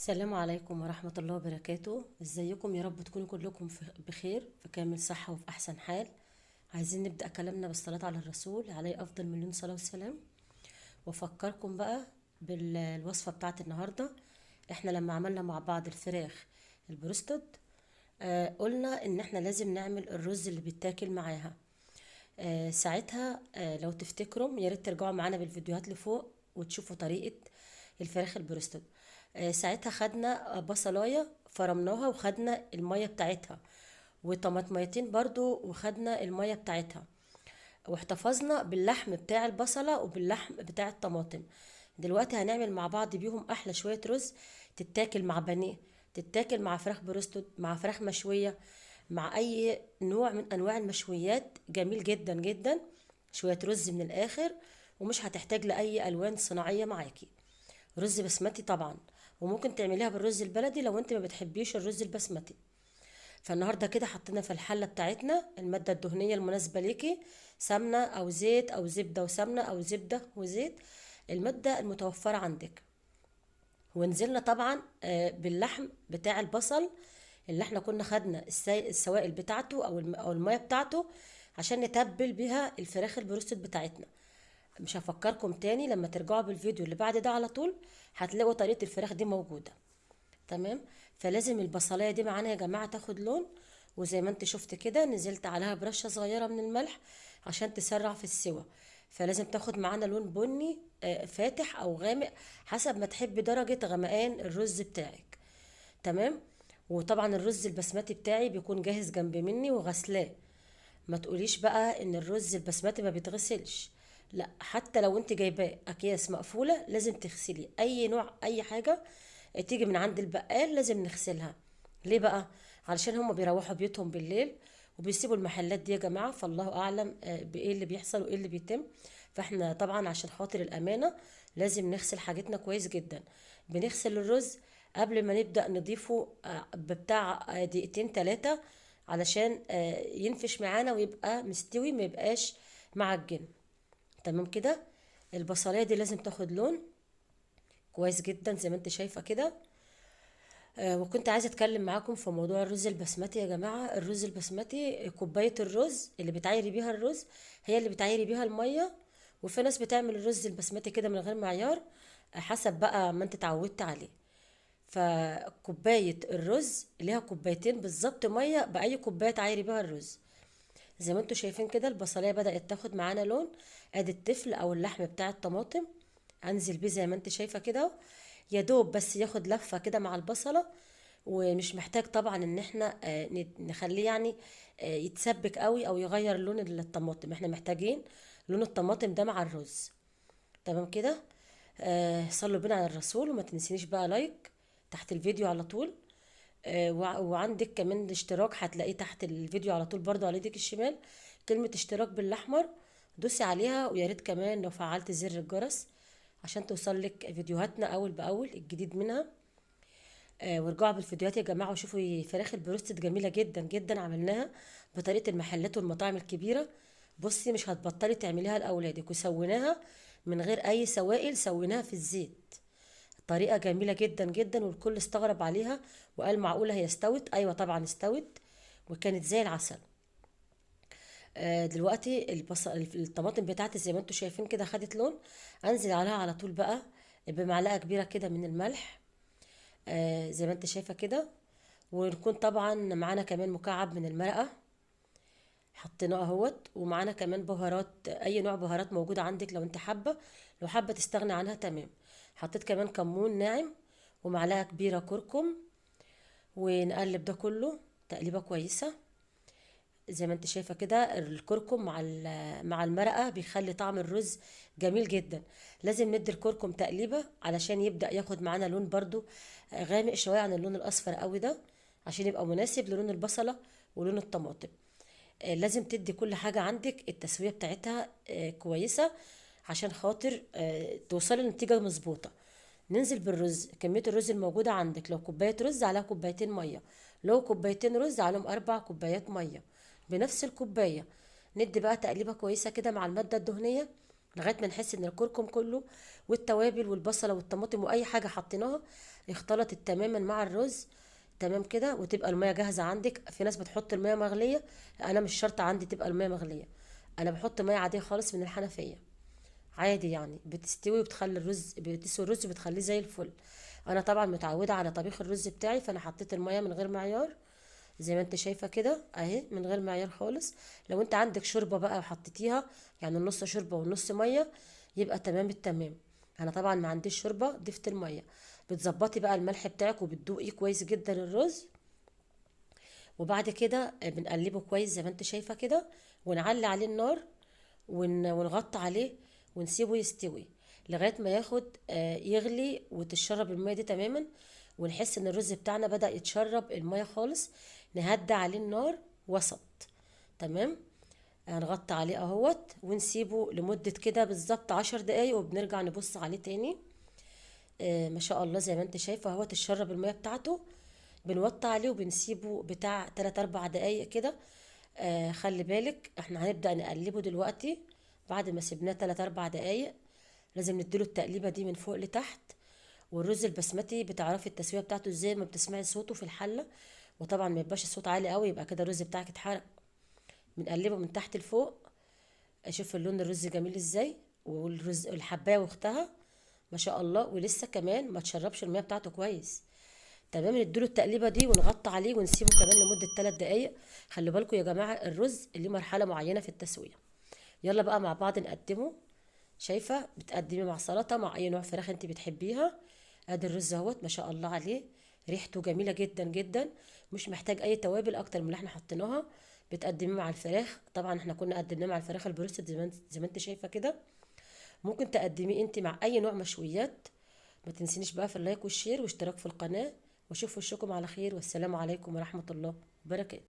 السلام عليكم ورحمة الله وبركاته. ازيكم؟ يا رب تكونوا كلكم بخير، في كامل صحة وفي أحسن حال. عايزين نبدأ كلامنا بالصلاة على الرسول عليه أفضل مليون صلاة وسلام. وأفكركم بقى بالوصفة بتاعت النهاردة. احنا لما عملنا مع بعض الفراخ البروستد، قلنا ان احنا لازم نعمل الرز اللي بيتاكل معاها. ساعتها لو تفتكروا يا ريت ترجعوا معانا بالفيديوهات لفوق وتشوفوا طريقة الفراخ البروستد. ساعتها خدنا بصلاية فرمناها وخدنا المية بتاعتها، وطماطميتين برضو وخدنا المية بتاعتها، واحتفظنا باللحم بتاع البصلة وباللحم بتاع الطماطم. دلوقتي هنعمل مع بعض بيهم احلى شوية رز، تتاكل مع بانيه، تتاكل مع فراخ بروستد، مع فراخ مشوية، مع اي نوع من انواع المشويات. جميل جدا جدا. شوية رز من الاخر، ومش هتحتاج لاي الوان صناعية معاكي. رز بسمتي طبعا، وممكن تعمليها بالرز البلدي لو انت ما بتحبيش الرز البسمتي. فالنهارده كده حطينا في الحله بتاعتنا الماده الدهنيه المناسبه ليكي، سمنه او زيت او زبده وسمنه او زبده وزيت، الماده المتوفره عندك. ونزلنا طبعا باللحم بتاع البصل اللي احنا كنا خدنا السوائل بتاعته او الميه بتاعته عشان نتبل بيها الفراخ البروستد بتاعتنا. مش هفكركم تاني، لما ترجعوا بالفيديو اللي بعد ده على طول هتلاقوا طريقه الفراخ دي موجوده. تمام. فلازم البصلايه دي معانا يا جماعه تاخد لون، وزي ما انت شفت كده نزلت عليها برشه صغيره من الملح عشان تسرع في السوى. فلازم تاخد معانا لون بني فاتح او غامق، حسب ما تحب درجه غمقان الرز بتاعك. تمام. وطبعا الرز البسمتي بتاعي بيكون جاهز جنب مني وغسلاه. ما تقوليش بقى ان الرز البسمتي ما بيتغسلش، لا، حتى لو انت جايباه اكياس مقفوله لازم تغسلي اي نوع، اي حاجه تيجي من عند البقال لازم نغسلها. ليه بقى؟ علشان هم بيروحوا بيوتهم بالليل وبيسيبوا المحلات دي يا جماعه، فالله اعلم بايه اللي بيحصل وايه اللي بيتم. فاحنا طبعا عشان خاطر الامانه لازم نغسل حاجتنا كويس جدا. بنغسل الرز قبل ما نبدأ نضيفه بتاع دقيقتين تلاتة، علشان ينفش معانا ويبقى مستوي، ما يبقاش معجن. تمام كده. البصلايه دي لازم تاخد لون كويس جدا زي ما انت شايفه كده. وكنت عايزه اتكلم معاكم في موضوع الرز البسمتي يا جماعه. الرز البسمتي كوبايه الرز اللي بتعايري بيها الرز هي اللي بتعايري بيها الميه. وفي ناس بتعمل الرز البسمتي كده من غير معيار، حسب بقى ما انت اتعودت عليه. فكوبايه الرز ليها كوبايتين بالظبط ميه باي كوبايه تعايري بيها الرز. زي ما انتوا شايفين كده البصليه بدات تاخد معانا لون. ادي التفل او اللحم بتاع الطماطم، انزل بيه زي ما انت شايفه كده، يا دوب بس ياخد لفه كده مع البصله. ومش محتاج طبعا ان احنا نخليه يعني يتسبك قوي او يغير لون الطماطم. احنا محتاجين لون الطماطم ده مع الرز. تمام كده. صلوا بينا على الرسول، وما تنسينيش بقى لايك تحت الفيديو على طول. وعندك كمان اشتراك هتلاقيه تحت الفيديو على طول برضو على ايدك الشمال، كلمة اشتراك بالاحمر، دوسي عليها. ويا ريت كمان لو فعلت زر الجرس عشان توصل لك فيديوهاتنا اول باول الجديد منها. وارجعوا بالفيديوهات يا جماعه وشوفوا فراخ البروستد جميله جدا جدا، عملناها بطريقه المحلات والمطاعم الكبيره. بصي مش هتبطلي تعمليها لاولادك. وسويناها من غير اي سوائل، سويناها في الزيت. طريقه جميله جدا جدا، والكل استغرب عليها وقال معقوله هي استوت؟ ايوه طبعا استوت، وكانت زي العسل. دلوقتي الطماطم بتاعتي زي ما انتم شايفين كده خدت لون. انزل عليها على طول بقى بمعلقه كبيره كده من الملح، زي ما انت شايفه كده. ونكون طبعا معانا كمان مكعب من المرقه حطيناه اهوت. ومعانا كمان بهارات، اي نوع بهارات موجوده عندك لو انت حابه، لو حابه تستغني عنها تمام. حطيت كمان كمون ناعم ومعلقه كبيره كركم. ونقلب ده كله تقليبه كويسه. زي ما انت شايفه كده الكركم مع المرقه بيخلي طعم الرز جميل جدا. لازم ندي الكركم تقليبه علشان يبدا ياخد معانا لون برضو غامق شويه عن اللون الاصفر قوي ده، عشان يبقى مناسب للون البصله ولون الطماطم. لازم تدي كل حاجه عندك التسويه بتاعتها كويسه، عشان خاطر توصلي لنتيجه مظبوطه. ننزل بالرز، كميه الرز الموجوده عندك لو كوبايه رز عليها كوبايتين ميه، لو كوبايتين رز عليهم 4 كوبايات ميه بنفس الكوبايه. ندي بقى تقليبه كويسه كده مع الماده الدهنيه لغايه ما نحس ان الكركم كله والتوابل والبصله والطماطم واي حاجه حطيناها اختلطت تماما مع الرز. تمام كده، وتبقى الميه جاهزه عندك. في ناس بتحط الميه مغليه، انا مش شرط عندي تبقى الميه مغليه، انا بحط ميه عاديه خالص من الحنفيه عادي، يعني بتستوي وبتخلي الرز، بتسوي الرز بتخليه زي الفل. انا طبعا متعوده على طبيخ الرز بتاعي، فانا حطيت الميه من غير معيار زي ما انت شايفه كده اهي، من غير معيار خالص. لو انت عندك شوربه بقى وحطيتيها، يعني النص شوربه والنص ميه، يبقى تمام التمام. انا طبعا ما عنديش شوربه، ضفت الميه. بتظبطي بقى الملح بتاعك وبتدوقي كويس جدا الرز. وبعد كده بنقلبه كويس زي ما انت شايفه كده، ونعلي عليه النار، ونغطي عليه ونسيبه يستوي لغايه ما ياخد يغلي وتشرب الميه دي تماما، ونحس ان الرز بتاعنا بدأ يتشرب الميه خالص. نهدي عليه النار وسط. تمام. هنغطي عليه اهوت ونسيبه لمدة كده بالظبط 10 دقايق، وبنرجع نبص عليه تاني. ما شاء الله زي ما انت شايفه اهوت تشرب الميه بتاعته. بنوطي عليه وبنسيبه بتاع 3 4 دقايق كده. خلي بالك احنا هنبدأ نقلبه دلوقتي. بعد ما سيبناه 3 4 دقايق لازم نديله التقليبه دي من فوق لتحت. والرز البسمتي بتعرفي التسويه بتاعته ازاي؟ ما بتسمعي صوته في الحله، وطبعا ما يبقاش الصوت عالي قوي، يبقى كده الرز بتاعك اتحرق. بنقلبه من تحت لفوق. اشوف اللون الرز جميل ازاي، والرز الحبايه واختها ما شاء الله، ولسه كمان ما تشربش الميه بتاعته كويس. تمام. نديله التقليبه دي ونغطي عليه ونسيبه كمان لمده 3 دقايق. خلي بالكم يا جماعه الرز اللي مرحله معينه في التسويه. يلا بقى مع بعض نقدمه. شايفه بتقدمي مع سلطه، مع اي نوع فراخ انت بتحبيها. ادي الرز اهوت ما شاء الله عليه، ريحته جميله جدا جدا. مش محتاج اي توابل اكتر من اللي احنا حطيناها. بتقدميه مع الفراخ، طبعا احنا كنا قدمناه مع الفراخ البروستد زي ما انت شايفه كده. ممكن تقدميه انت مع اي نوع مشويات. ما تنسينيش بقى في اللايك والشير واشتراك في القناه. واشوف وشكم على خير، والسلام عليكم ورحمه الله وبركاته.